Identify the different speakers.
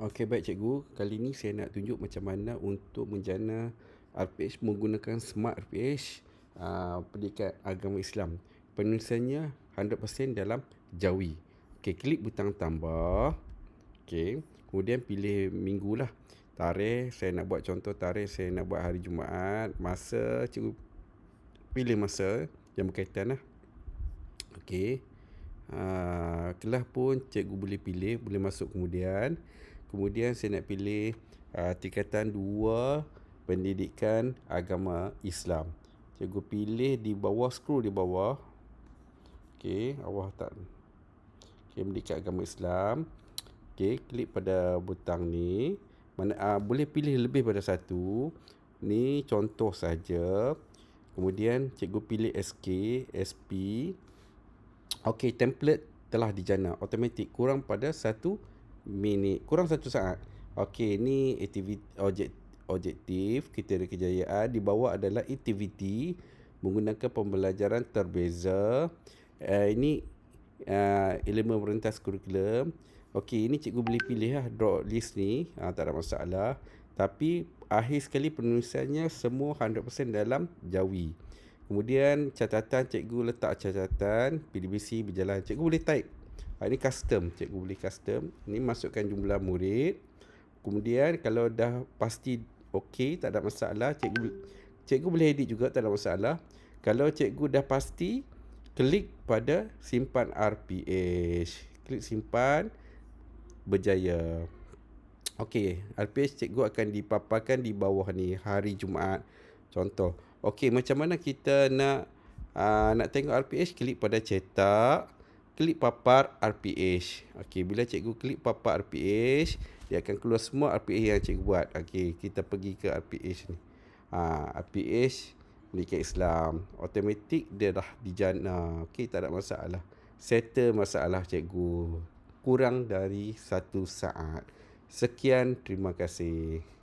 Speaker 1: Okey, baik cikgu. Kali ni saya nak tunjuk macam mana untuk menjana RPH menggunakan Smart RPH pendidikan agama Islam. Penulisannya 100% dalam Jawi. Okey, klik butang tambah. Okey, kemudian pilih minggu lah. Tarikh, saya nak buat contoh tarikh, saya nak buat hari Jumaat. Masa, cikgu pilih masa yang berkaitan lah. Okey. Kelas pun cikgu boleh pilih, boleh masuk kemudian. Kemudian saya nak pilih tingkatan 2 pendidikan agama Islam. Cikgu pilih di bawah, scroll di bawah. Okey, bawah tak. Okey, pendidikan agama Islam. Okey, klik pada butang ni. Boleh pilih lebih pada satu. Ni contoh saja. Kemudian cikgu pilih SK, SP. Okey, template telah dijana automatik kurang pada 1 minit, kurang 1 saat. Okey, ni aktiviti objektif kriteria kejayaan. Di bawah adalah aktiviti menggunakan pembelajaran terbeza. Ini elemen perentas kurikulum. Okey, ini cikgu boleh pilih lah draw list ni, tak ada masalah. Tapi akhir sekali penulisannya semua 100% dalam Jawi. Kemudian catatan, cikgu letak catatan PDBC berjalan. Cikgu boleh type. Ini custom, cikgu boleh custom. Ini masukkan jumlah murid. Kemudian kalau dah pasti okey, tak ada masalah, cikgu boleh edit juga, tak ada masalah. Kalau cikgu dah pasti, klik pada simpan RPH. Klik simpan, berjaya. Okey, RPH cikgu akan dipaparkan di bawah ni, hari Jumaat. Contoh. Okey, macam mana kita nak tengok RPH, klik pada cetak, klik papar RPH. Okey, bila cikgu klik papar RPH, dia akan keluar semua RPH yang cikgu buat. Okey, kita pergi ke RPH ni. RPH pendidikan Islam. Automatik dia dah dijana. Okey, tak ada masalah. Settle masalah cikgu. Kurang dari 1 saat. Sekian, terima kasih.